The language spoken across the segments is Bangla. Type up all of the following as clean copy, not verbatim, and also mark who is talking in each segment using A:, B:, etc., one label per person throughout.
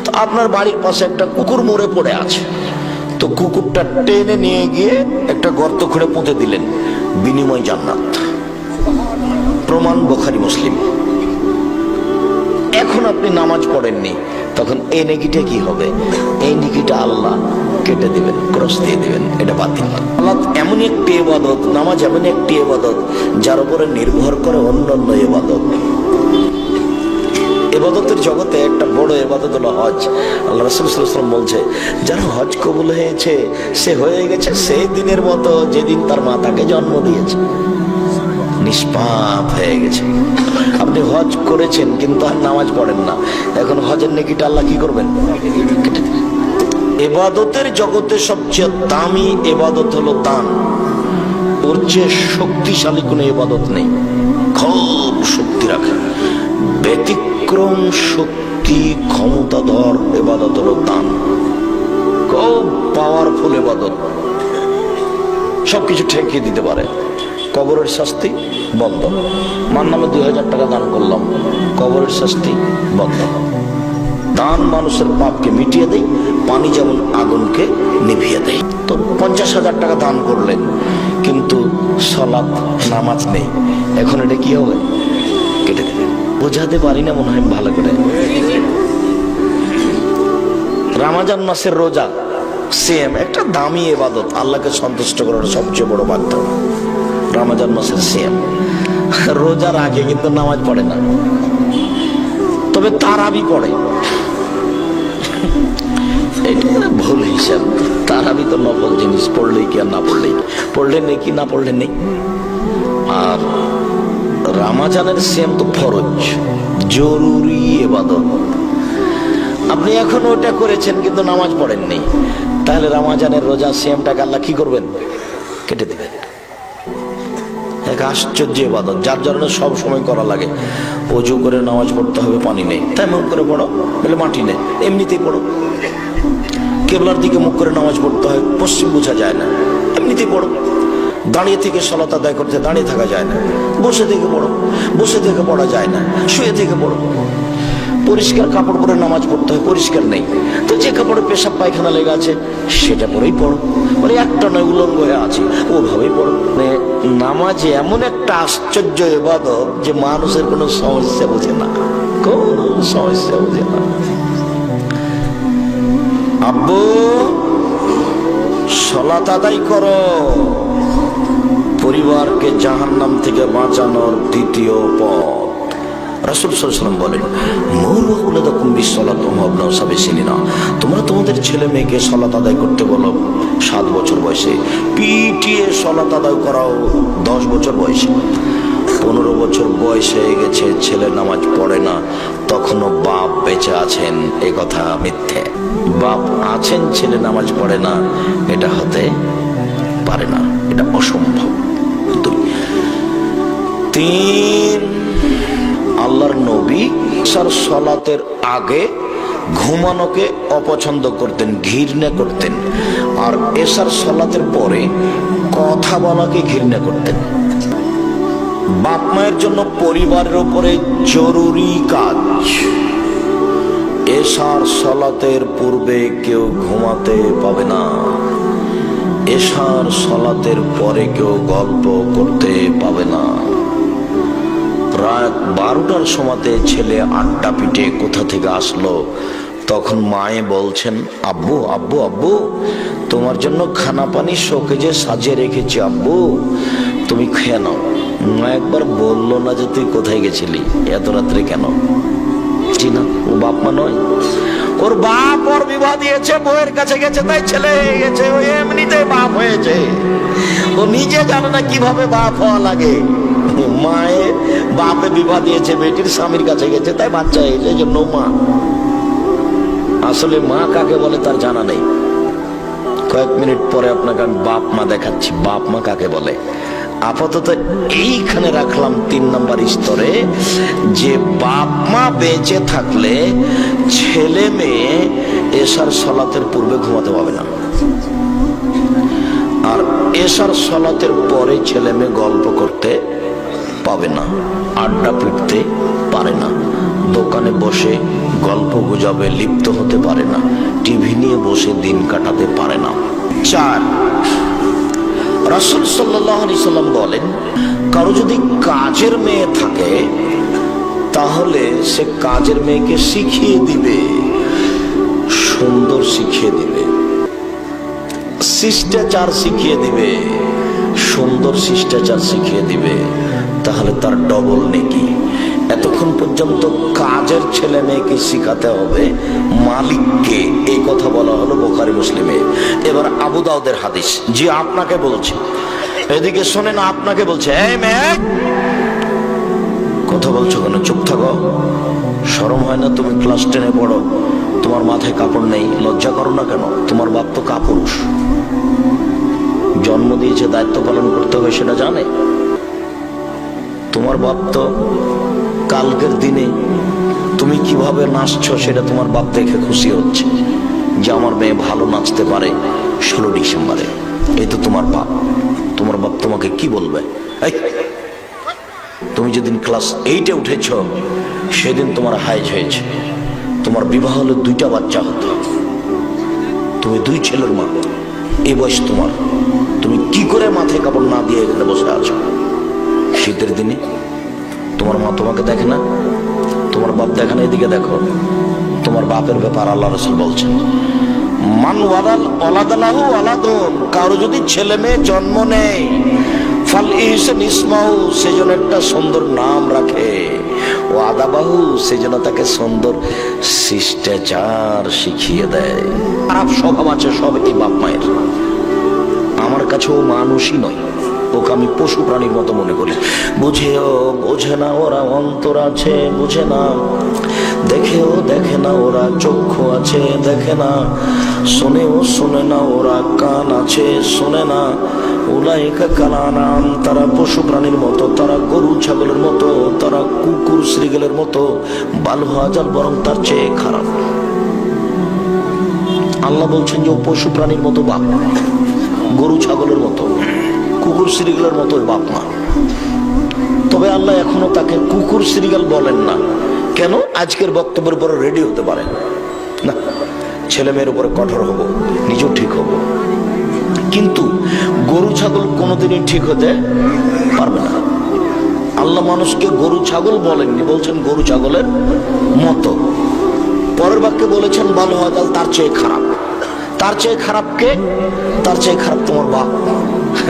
A: তো আপনার বাড়ির পাশে একটা কুকুর মরে পড়ে আছে, তো কুকুরটা টেনে নিয়ে গিয়ে একটা গর্ত খুঁড়ে পুঁতে দিলেন, বিনিময় জান্নাত। প্রমাণ বুখারী মুসলিম। এখন আপনি নামাজ পড়েননি, তখন এই নেকিটা কি হবে? এই নেকিটা আল্লাহ কেটে দিবেন, ক্রস দিয়ে দিবেন, এটা বাতিল। সালাত এমন একটি ইবাদত, নামাজ এমন একটি ইবাদত যার উপরে নির্ভর করে অন্যান্য ইবাদত। ইবাদতের জগতে একটা বড় ইবাদত হলো হজ। আল্লাহ রাসূল সাল্লাল্লাহু আলাইহি ওয়াসাল্লাম বলছে, যার হজ কবুল হয়েছে সে হয়ে গেছে সেই দিনের মতো যেদিন তার মা তাকে জন্ম দিয়েছে, নিষ্পাপ হয়ে গেছে। আপনি হজ করেছেন কিন্তু আর নামাজ পড়েন না, এখন হজের নেকিটা আল্লাহ কি করবেন? ইবাদতের জগতে সবচেয়ে দামি ইবাদত হলো দান। ওর চেয়ে শক্তিশালী কোনো ইবাদত নেই, খুব শক্তি রাখে। ব্যতিক্রম শক্তি ক্ষমতাধর ইবাদত হলো দান, খুব পাওয়ারফুল ইবাদত, সবকিছু ঠেকিয়ে দিতে পারে। কবরের শাস্তি বন্ধ। মার নামে 2000 টাকা দান করলাম, কবরের শাস্তি বন্ধ। দান মানুষের পাপকে মিটিয়ে দেয়, পানি যেমন আগুনকে নিভিয়ে দেয়। তো 50,000 টাকা দান করলেন, কিন্তু সালাত নামাজ নেই, এখন এটা কি হবে? কেটে দেবেন। বোঝাতে পারি না মনে হয় ভালো করে। রমজান মাসের রোজা সেম একটা দামি ইবাদত, আল্লাহকে সন্তুষ্ট করার সবচেয়ে বড় মাধ্যম। রমজান মাসের সেম রোজার আগে কিন্তু নামাজ পড়ে না, তবে তারাবি পড়ে। এটা ভুল হিসাব। তারাবি তো নফল জিনিস, পড়লেই কি আর না পড়লেই, পড়লে নেই কি না পড়লে নেই। আর রমজানের সিয়াম তো ফরজ, জরুরি ইবাদত। আপনি এখন ওটা করেছেন কিন্তু নামাজ পড়েননি, তাহলে রমজানের রোজা সিয়ামটাকে আল্লাহ কি করবেন? কেটে দিবেন। এক আশ্চর্য ইবাদত, যার জন্য সব সময় করা লাগে। ওযু করে নামাজ পড়তে হবে, পানি নেই, তেমন করে পড়ো, বলে মাটি নেই, এমনিতেই পড়ো। কিবলার দিকে মুখ করে নামাজ পড়তে হয়, পশ্চিম বোঝা যায় না, এমনিতেই পড়ো। দাঁড়িয়ে থেকে সালাত আদায় করতে দাঁড়িয়ে থাকা যায় না, বসে থেকে পড়ো, বসে থেকে পড়া যায় না, শুয়ে থেকে পড়ো। পরিষ্কার কাপড় পরে নামাজ পড়তে হয়, পরিষ্কার নেই, তো যে কাপড়ে পেশাব পায়খানা লেগে আছে সেটা পরেই পড়ো। মানে একটা নয়, উলঙ্গ হয়ে আছে, ওভাবেই পড়ো। মানে নামাজে এমন একটা আশ্চর্য ইবাদত যে মানুষের কোনো সমস্যা বোঝে না, কোনো সমস্যা বোঝে না। আব্বু সালাত আদায় করো, পরিবারকে জাহান্নাম থেকে বাঁচানোর দ্বিতীয় পথ। রাসূল সাল্লাল্লাহু আলাইহি ওয়াসাল্লাম বলেন, মুরু আওলাদাকুম বিসসালাত ওয়া হুম আবনাউ সাবঈ সিনিনা। তোমরা তোমাদের ছেলে মেয়েকে সালাত আদায় করতে বলো 7 বছর বয়সে, পিটিয়ে সালাত আদায় করাও 10 বছর বয়সে। 15 বছর বয়স হয়ে গেছে, ছেলে নামাজ পড়ে না, তখনও বাপ বেঁচে আছেন, এ কথা মিথ্যে। বাপ আছেন, ছেলে নামাজ পড়ে না, এটা হতে পারে না, এটা অসম্ভব। 3, আল্লাহর নবী সালাতের আগে ঘুমানোকে অপছন্দ করতেন, ঘৃণা করতেন, আর এশার সালাতের পরে কথা বলাকে ঘৃণা করতেন। বাপ মায়ের জন্য পরিবারের উপরে জরুরি কাজ, এশার সালাতের পূর্বে কেউ ঘুমাতে পাবে না, এশার সালাতের পরে কেউ গল্প করতে পাবে না। রাত 12টার সময়তে ছেলে আড্ডা পিটে কোথা থেকে আসলো, তখন মায়ে বলছেন, আব্বু আব্বু আব্বু তোমার জন্য খানা পানি শোকেজে সাজিয়ে রেখেছি, আব্বু তুমি খেয়ে নাও। মা একবার বললো না যে তুই কোথায় গেছিলি এত রাত্রে কেন? চিনা, ও বাপ মা নয়, ওর বাপ ওর বিবাহ দিয়েছে, বউয়ের কাছে গেছে, তাই ছেলে হয়ে গেছে, ও এমনিতে বাপ হয়েছে, ও নিজে জানে না কিভাবে বাপ হওয়া লাগে। মায়ের বাপে বিবাহ দিয়েছে, বেটির স্বামীর কাছে গেছে, তাই বাচ্চা হয়েছে, এই জন্য মা। আসলে মা কাকে বলে তার জানা নেই। কয়েক মিনিট পরে আপনাকে আমি বাপ মা দেখাচ্ছি, বাপ মা কাকে বলে। আপাতত এইখানে রাখলাম 3 নম্বর স্তরে, যে বাপ মা বেঁচে থাকলে ছেলে মেয়ে এশার সালাতের পূর্বে ঘুমাতে পাবে না, আর এশার সালাতের পরে ছেলে মেয়ে গল্প করতে পাবে না, আড্ডা পিটতে পারে না, দোকানে বসে গল্প গুজবে লিপ্ত হতে পারে না, টিভি নিয়ে বসে দিন কাটাতে পারে না। 4, রাসূল সাল্লাল্লাহু আলাইহি সাল্লাম বলেন, কারো যদি কাজের মেয়ে থাকে তাহলে সে কাজের মেয়েকে শিখিয়ে দিবে, সুন্দর শিখিয়ে দিবে, শিষ্টাচার শিখিয়ে দিবে, সুন্দর শিষ্টাচার শিখিয়ে দিবে, তাহলে তার ডবল নেকি। এতক্ষণ পর্যন্ত কাজের ছেলে মেয়েকে শিখাতে হবে মালিককে, এই কথা বলা হলো বুখারী মুসলিমে। এবার আবু দাউদের হাদিস। জি আপনাকে বলছি, এদিকে শোনেন, আপনাকে বলছে, এই মেয়ে কথা বলছো কেন? চুপ থাকো, শরম হয় না? তুমি ক্লাস 10-এ পড়ো, তোমার মাথায় কাপড় নেই, লজ্জা করো না কেন? তোমার বাপ তো কাপুরুষ, জন্ম দিয়েছে, দায়িত্ব পালন করতে হবে সেটা জানে। তোমার বাপ তো কালকের দিনে তুমি কিভাবে নাচছো সেটা তোমার বাপ দেখে খুশি হচ্ছে যে আমার মেয়ে ভালো নাচতে পারে 16 ডিসেম্বরে। এই তো তোমার বাপ। তোমার বাপ তোমাকে কি বলবে? তুমি যেদিন ক্লাস 8-এ উঠেছ সেদিন তোমার হাইজ হয়েছে, তোমার বিবাহ হলে 2টা বাচ্চা হতো, তুমি 2 ছেলের মা, এই বয়স তোমার, তুমি কি করে মাথায় কাপড় না দিয়ে এখানে বসে আছো? শীতের দিনে তোমার মা তোমাকে দেখে না, তোমার বাপ দেখে না? এদিকে দেখো, তোমার বাপের ব্যাপার আল্লাহ রাসূল বলছেন, মান ওয়ালাদালাহু ওয়ালাদুন, কারো যদি ছেলে মেয়ে জন্ম নেয়, ফাল ইহসান ইসমাহু, সেজন্য একটা সুন্দর নাম রাখে, ও আদাবাহু, সেজন্য তাকে সুন্দর শিষ্টাচার শিখিয়ে দেয়। খারাপ স্বভাব আছে সব এই বাপ মায়ের। আমার কাছে ও মানুষই নয়, ওকে আমি পশু প্রাণীর মতো মনে করি। বোঝে না ওরা অন্তর আছে, বুঝে না, দেখে না ওরা চক্ষু আছে, দেখে না, শোনে না ওরা কান আছে, শোনে না। উলাইকা কালানাম, তারা পশু প্রাণীর মতো, তারা গরু ছাগলের মতো, তারা কুকুর শ্রীগেলের মতো, বালহাজাল, বরং তার চেয়ে খারাপ। আল্লাহ বলছেন যে ও পশু প্রাণীর মতো বাপ, গরু ছাগলের মতো, কুকুর শ্রীগালের মতো বাপ মা। তবে আল্লাহ এখনো তাকে কুকুর শ্রীগাল বলেন না। কেন? আজকের বক্তব্যের উপরে রেডি হতে পারেন না, ছেলে মেয়ের উপরে কঠোর হব, নিজেও ঠিক হব, কিন্তু গরু ছাগল কোনোদিনই ঠিক হতে পারবে না। আল্লাহ মানুষকে গরু ছাগল বলেননি, বলছেন গরু ছাগলের মতো। পরের বাক্যে বলেছেন ভালো হয় তার চেয়ে খারাপ। তার চেয়ে খারাপ কে? তার চেয়ে খারাপ তোমার বাপ।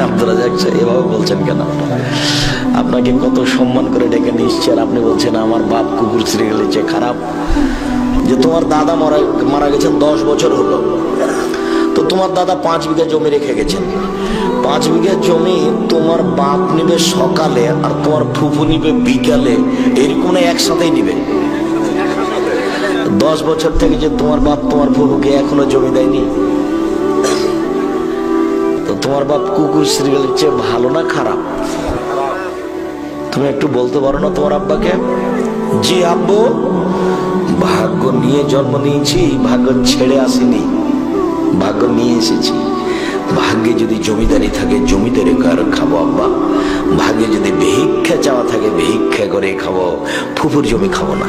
A: আব্দুল রাজ্জাক এভাবে বলছেন কেন? আপনাকে কত সম্মান করে ডেকে নিচ্ছে, আর আপনি বলছেন আমার বাপ কুকুর শ্রীগালের চেয়ে খারাপ। যে তোমার দাদা মারা গেছেন 10 বছর হলো, তো তোমার দাদা 5 বিঘা জমি রেখে গেছেন। 5 বিঘা জমি তোমার বাপ নিবে সকালে আর তোমার ফুফু নিবে বিকালে, এরকম না একসাথেই নিবে। 10 বছর থেকে যে তোমার বাপ তোমার ফুফুকে এখনো জমি দেয়নি, তো তোমার বাপ কুকুর শ্রীগালের চেয়ে ভালো না খারাপ? তুমি একটু বলতে পারো না তোমার আব্বাকে, জি আব্বু, ভাগ্য নিয়ে জন্ম নিয়েছি, ভাগ্য ছেড়ে আসিনি, ভাগ্য নিয়ে এসেছি। ভাগ্যে যদি জমিদারি থাকে জমিদারি করে খাবো আব্বা, ভাগ্যে যদি ভিক্ষা চাওয়া থাকে ভিক্ষা করে খাবো, ফুফুর জমি খাবো না।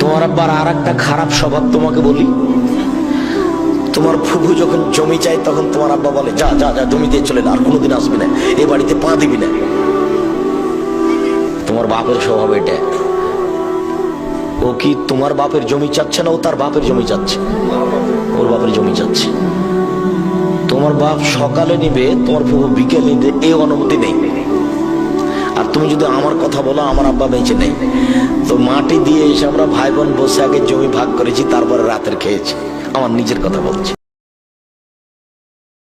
A: তোমার আব্বার আর একটা খারাপ স্বভাব তোমাকে বলি, তোমার ফুফু যখন জমি চাই তখন তোমার আব্বা বলে যা যা যা জমি দিয়ে চলে না, আর কোনোদিন আসবি না, এ বাড়িতে পা দিবি না। তোমার বাপের স্বভাব এটা। ও কি তোমার বাপের জমি চাচ্ছে না, ও তার বাপের জমি চাচ্ছে, ওর বাপের জমি চাচ্ছে। তোমার বাপ সকালে নিবে, তোমার ফুফু বিকেলে নিবে, এই অনুমতি নেই। আর তুমি যদি আমার কথা বলো, আমার আব্বা বেঁচে নেই, তো মাটি দিয়ে এসে আমরা ভাই বোন বসে আগে জমি ভাগ করেছি, তারপরে রাতের খেয়েছি। আমার নিজের কথা বলছি।